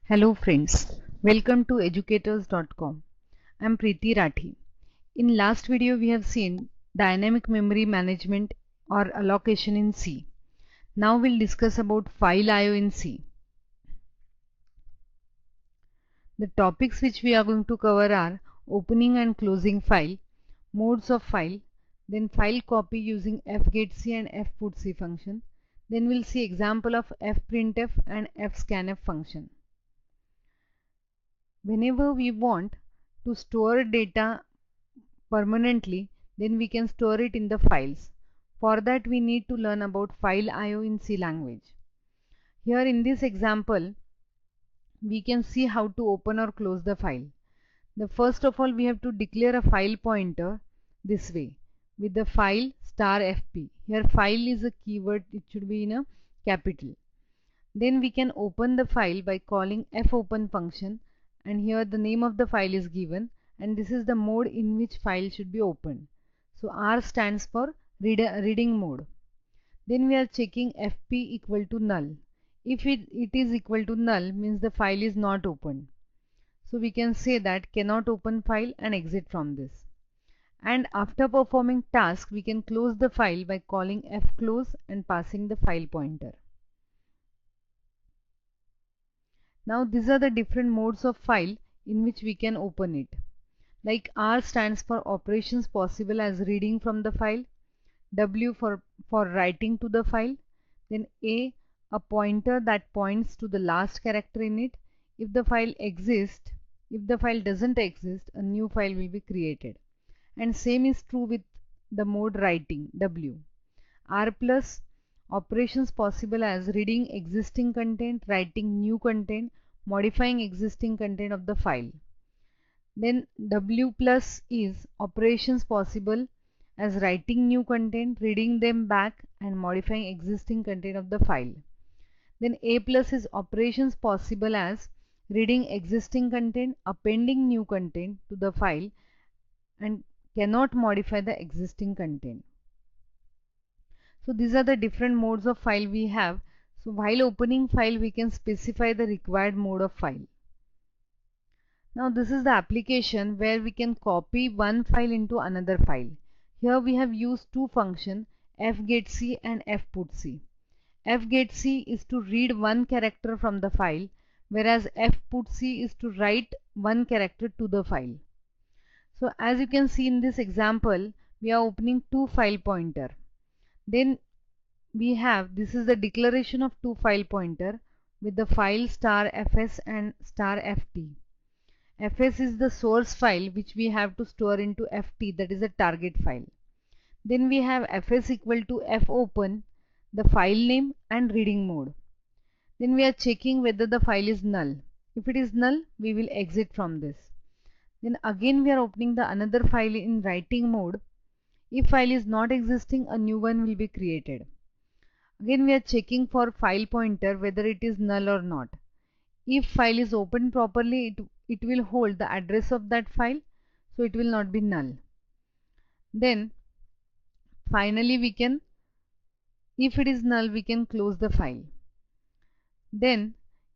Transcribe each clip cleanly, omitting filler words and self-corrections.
Hello friends, welcome to educators.com. I am Preeti Rathi. In last video we have seen dynamic memory management or allocation in C. Now we'll discuss about file IO in C. The topics which we are going to cover are opening and closing file, modes of file, then file copy using fgetc and fputc function. Then we'll see example of fprintf and fscanf function. Whenever we want to store data permanently, then we can store it in the files. For that we need to learn about file IO in C language. Here in this example, we can see how to open or close the file. The first of all we have to declare a file pointer this way with the file *fp. Here file is a keyword, it should be in a capital. Then we can open the file by calling fopen function, and here the name of the file is given and this is the mode in which file should be opened. So R stands for reading mode. Then we are checking fp equal to null. If it is equal to null, means the file is not opened. So we can say that cannot open file and exit from this. And after performing task, we can close the file by calling fclose and passing the file pointer. Now these are the different modes of file in which we can open it. Like R stands for operations possible as reading from the file, W for writing to the file, then A pointer that points to the last character in it. If the file doesn't exist, a new file will be created. And same is true with the mode writing, W. R plus operations possible as reading existing content, writing new content, modifying existing content of the file. Then W plus is operations possible as writing new content, reading them back and modifying existing content of the file. Then A plus is operations possible as reading existing content, appending new content to the file and cannot modify the existing content. So these are the different modes of file we have. So while opening file we can specify the required mode of file. Now this is the application where we can copy one file into another file. Here we have used two functions, fgetc and fputc. fgetc is to read one character from the file, whereas fputc is to write one character to the file. So as you can see in this example, we are opening two file pointer. Then we have, this is the declaration of two file pointer with the file *fs and *ft. Fs is the source file which we have to store into ft, that is a target file. Then we have fs equal to fopen, the file name and reading mode. Then we are checking whether the file is null. If it is null, we will exit from this. Then again we are opening the another file in writing mode. If file is not existing, a new one will be created. Again we are checking for file pointer whether it is null or not. If file is opened properly, it will hold the address of that file, so it will not be null. Then finally we can, if it is null, we can close the file. Then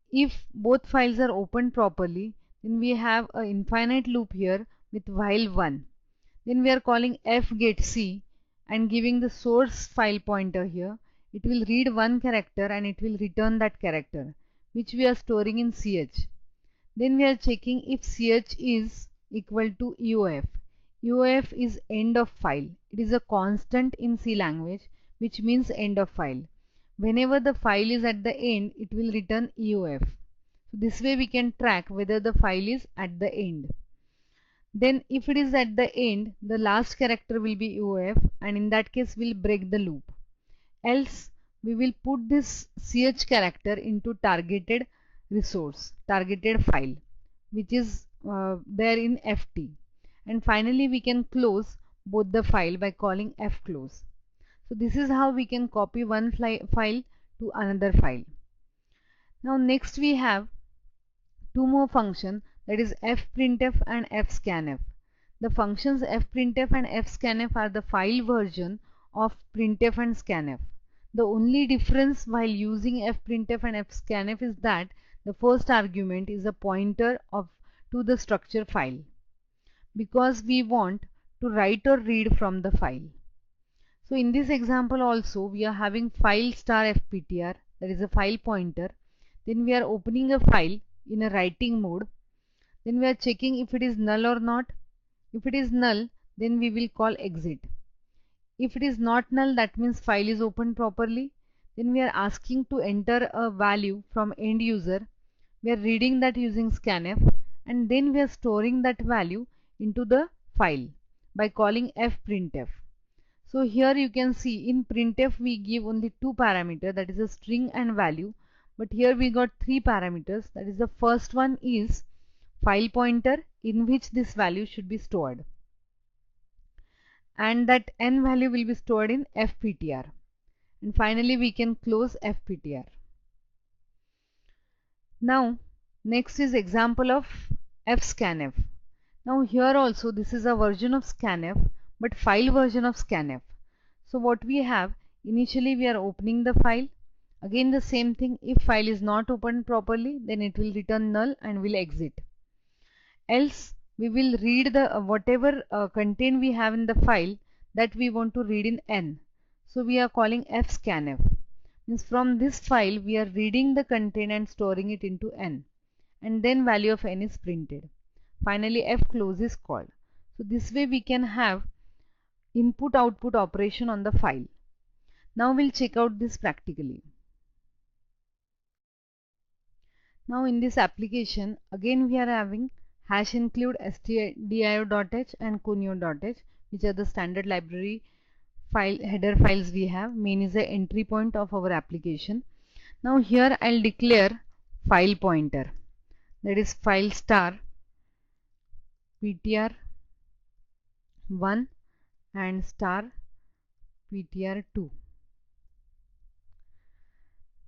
if both files are opened properly, then we have an infinite loop here with while 1. Then we are calling fgetc and giving the source file pointer here. It will read one character and it will return that character which we are storing in ch. Then we are checking if ch is equal to eof. eof is end of file. It is a constant in C language which means end of file. Whenever the file is at the end, it will return eof. So this way we can track whether the file is at the end. Then if it is at the end, the last character will be eof, and in that case we'll break the loop. Else we will put this ch character into targeted resource, targeted file, which is there in ft. And finally we can close both the file by calling fclose. So this is how we can copy one file to another file. Now next we have two more functions, that is fprintf and fscanf. The functions fprintf and fscanf are the file version of printf and scanf. The only difference while using fprintf and fscanf is that the first argument is a pointer to the structure file, because we want to write or read from the file. So in this example also we are having file star fptr, that is a file pointer. Then we are opening a file in a writing mode. Then we are checking if it is null or not. If it is null, then we will call exit. If it is not null, that means file is opened properly. Then we are asking to enter a value from end user. We are reading that using scanf, and then we are storing that value into the file by calling fprintf. So here you can see in printf we give only two parameters, that is a string and value, but here we got three parameters. That is, the first one is file pointer in which this value should be stored, and that n value will be stored in fptr, and finally we can close fptr. Now next is example of fscanf. Now here also this is a version of scanf, but file version of scanf. So what we have, initially we are opening the file. Again the same thing, if file is not opened properly, then it will return null and will exit. Else we will read the whatever content we have in the file that we want to read in n. So we are calling fscanf. Means from this file we are reading the content and storing it into n, and then value of n is printed. Finally fclose is called. So this way we can have input output operation on the file. Now we'll check out this practically. Now in this application again we are having hash include stdio.h and conio.h, which are the standard library file header files we have. Main is the entry point of our application. Now here I'll declare file pointer, that is file star ptr1 and star ptr2.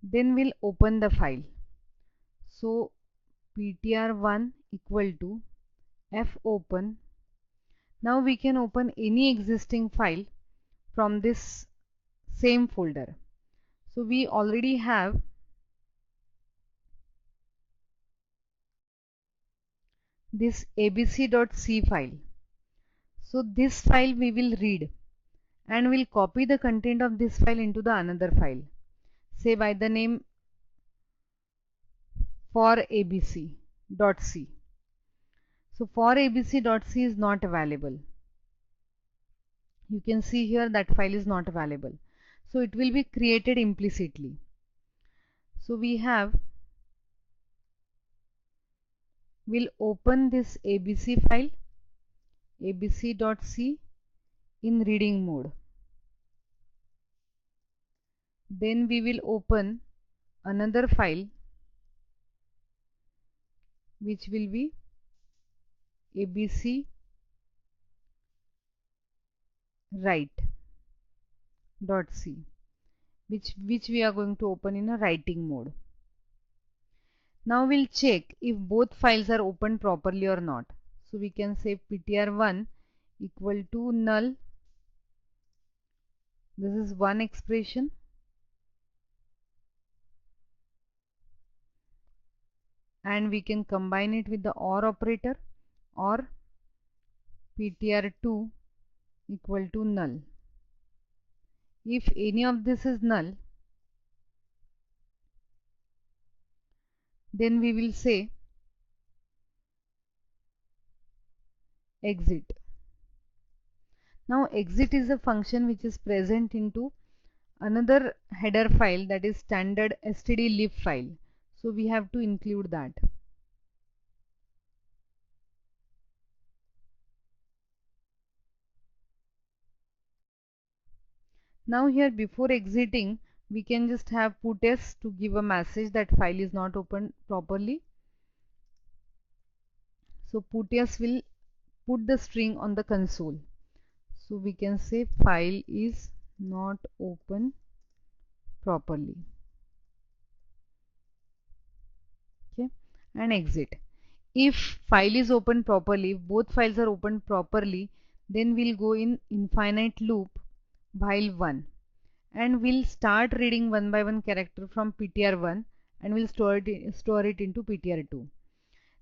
Then we'll open the file. So ptr1 equal to fopen. Now we can open any existing file from this same folder. So we already have this abc.c file. So this file we will read and we'll copy the content of this file into the another file, say by the name for abc.c. So for abc.c is not available. You can see here that file is not available. So it will be created implicitly. So we'll open this abc file, abc.c, in reading mode. Then we will open another file which will be abc write.c, which we are going to open in a writing mode. Now we'll check if both files are opened properly or not. So we can say ptr1 equal to null. This is one expression. And we can combine it with the OR operator, or ptr2 equal to null. If any of this is null, then we will say exit. Now exit is a function which is present into another header file, that is standard stdlib file. So we have to include that. Now here before exiting we can just have puts to give a message that file is not opened properly. So puts will put the string on the console. So we can say file is not open properly. Okay, and exit. If file is opened properly, if both files are opened properly, then we'll go in infinite loop while 1, and we'll start reading one by one character from ptr1 and we'll store it into ptr2.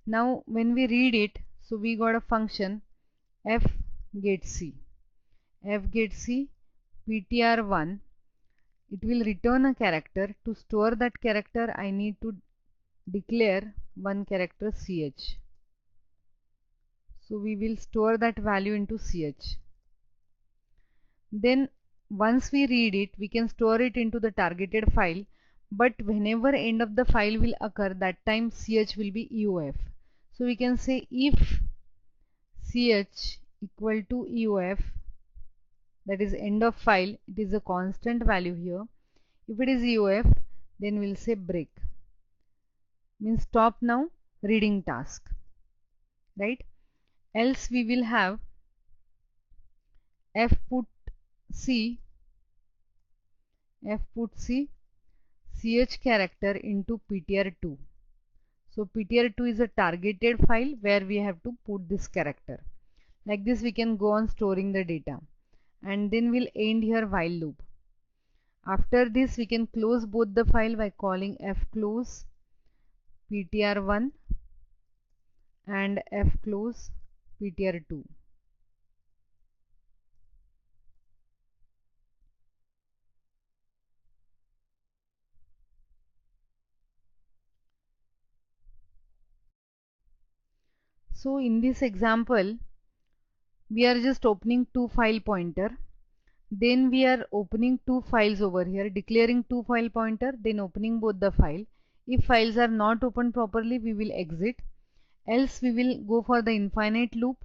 Now when we read it, so we got a function f get c. F get c ptr1, it will return a character. To store that character, I need to declare one character ch. So we will store that value into ch. Then once we read it, we can store it into the targeted file, but whenever end of the file will occur, that time ch will be eof. So we can say if ch equal to eof, that is end of file, it is a constant value here. If it is eof, then we'll say break, means stop now reading task, right? Else we will have f put c ch character into ptr2. So ptr2 is a targeted file where we have to put this character. Like this we can go on storing the data, and then we'll end here while loop. After this we can close both the file by calling fclose ptr1 and fclose ptr2. So in this example, we are just opening two file pointer, then we are opening two files over here, declaring two file pointer, then opening both the file. If files are not opened properly, we will exit. Else we will go for the infinite loop.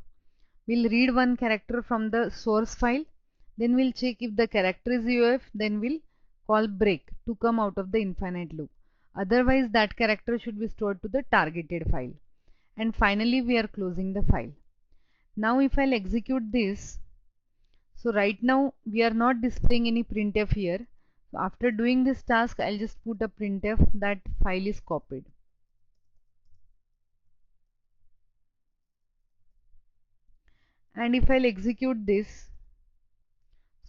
We'll read one character from the source file, then we'll check if the character is eof, then we'll call break to come out of the infinite loop. Otherwise that character should be stored to the targeted file. And finally we are closing the file. Now if I'll execute this, so right now we are not displaying any printf here. So after doing this task, I'll just put a printf that file is copied. And if I'll execute this,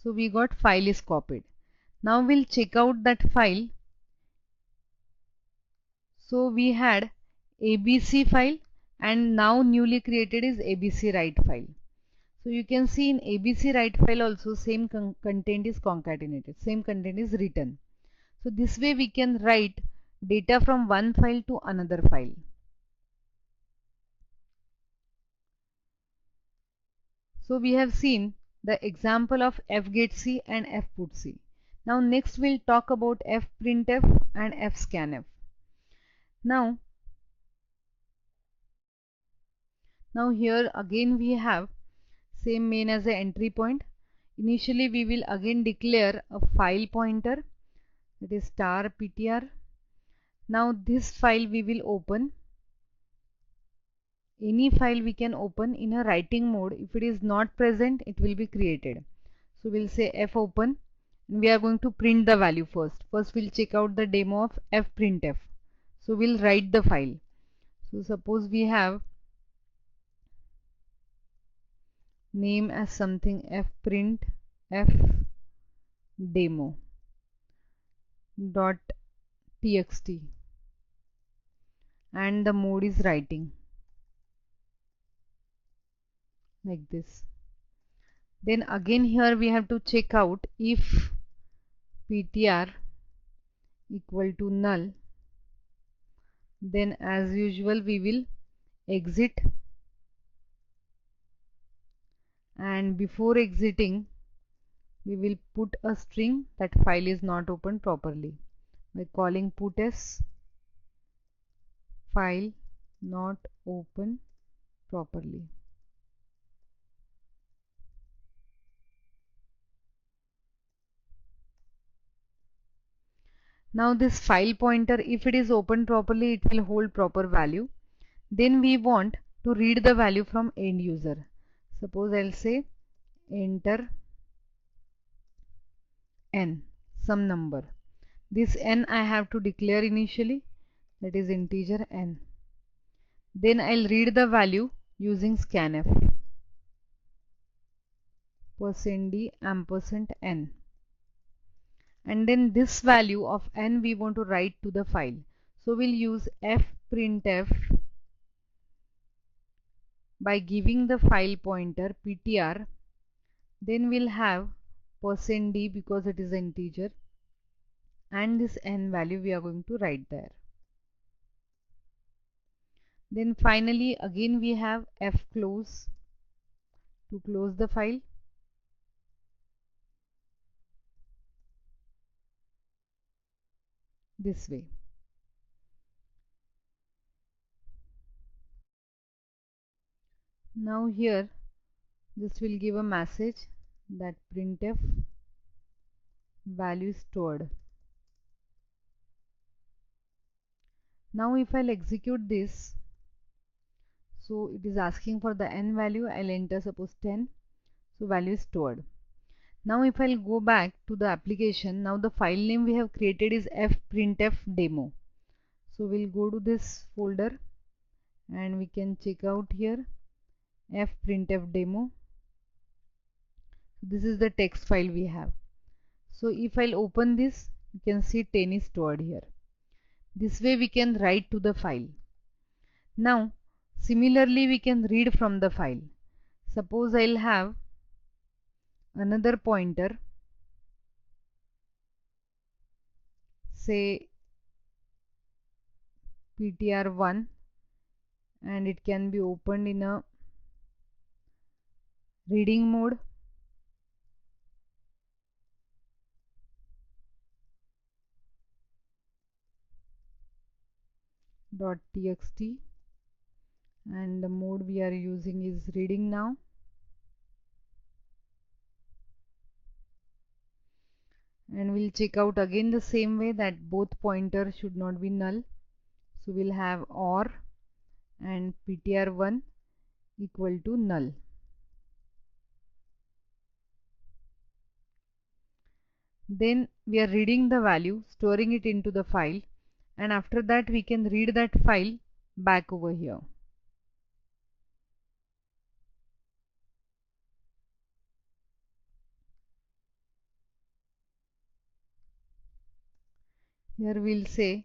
so we got file is copied. Now we'll check out that file. So we had ABC file, and now newly created is ABC write file. So you can see in ABC write file also same content is concatenated, same content is written. So this way we can write data from one file to another file. So we have seen the example of fgetc and fputc. Now next we'll talk about fprintf and fscanf. Now here again we have same main as a entry point. Initially we will again declare a file pointer, that is star ptr. Now this file we will open. Any file we can open in a writing mode. If it is not present, it will be created. So we'll say fopen, and we are going to print the value first. First we'll check out the demo of fprintf. So we'll write the file. So suppose we have name as something fprint f demo dot txt, and the mode is writing, like this. Then again here we have to check out if ptr equal to null, then as usual we will exit, and before exiting we will put a string that file is not opened properly by calling puts file not open properly. Now this file pointer, if it is opened properly, it will hold proper value. Then we want to read the value from end user. Suppose I'll say enter n, some number. This n I have to declare initially, that is integer n. Then I'll read the value using scanf %d %n. And then this value of n we want to write to the file. So we'll use fprintf by giving the file pointer ptr. Then we'll have %d because it is an integer, and this n value we are going to write there. Then finally again we have fclose to close the file. This way. Now here this will give a message that printf value stored. Now if I'll execute this, so it is asking for the n value. I'll enter suppose 10, so value is stored. Now if I'll go back to the application, now the file name we have created is fprintf demo. So we'll go to this folder and we can check out here fprintf demo. This is the text file we have. So if I'll open this, you can see 10 is stored here. This way we can write to the file. Now similarly we can read from the file. Suppose I'll have another pointer, say ptr1, and it can be opened in a reading mode. .txt, and the mode we are using is reading now. And we'll check out again the same way that both pointers should not be null. So we'll have or and ptr1 equal to null. Then we are reading the value, storing it into the file, and after that we can read that file back over here. Here we'll say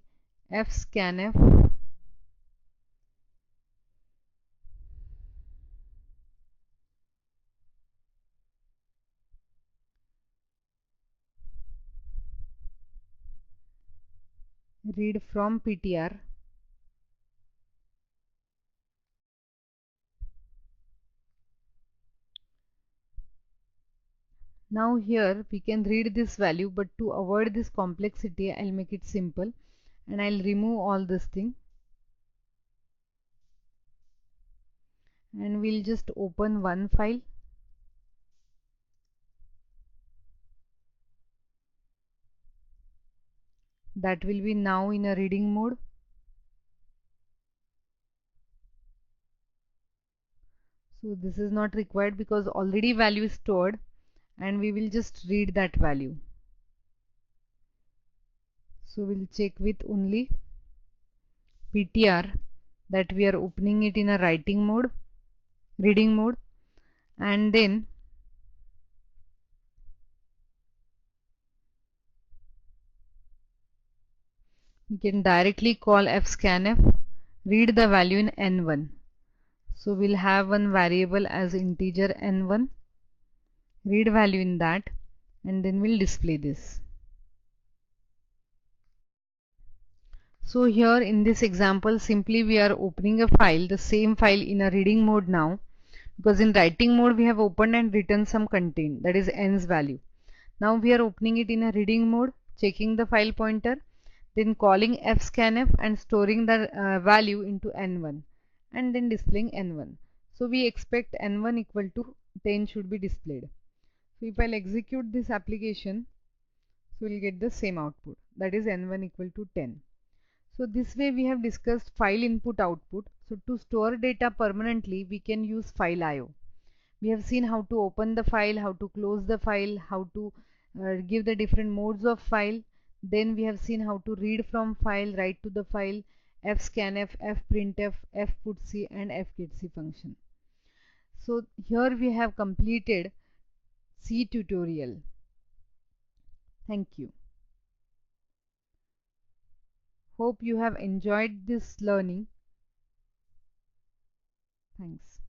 fscanf read from ptr. Now here we can read this value, but to avoid this complexity I'll make it simple and I'll remove all this thing, and we'll just open one file. That will be now in a reading mode. So this is not required because already value is stored, and we will just read that value. So we'll check with only ptr that we are opening it in a writing mode, reading mode, and then we can directly call fscanf, read the value in n1. So we'll have one variable as integer n1, read value in that, and then we'll display this. So here in this example, simply we are opening a file, the same file in a reading mode now, because in writing mode we have opened and written some content, that is n's value. Now we are opening it in a reading mode, checking the file pointer, then calling fscanf and storing the value into n1, and then displaying n1. So we expect n1 equal to 10 should be displayed. So if I'll execute this application, so we'll get the same output, that is n1 equal to 10. So this way we have discussed file input output. So to store data permanently we can use file IO. We have seen how to open the file, how to close the file, how to give the different modes of file. Then we have seen how to read from file, write to the file, fscanf, fprintf, fputc and fgetc function. So here we have completed C tutorial. Thank you. Hope you have enjoyed this learning. Thanks.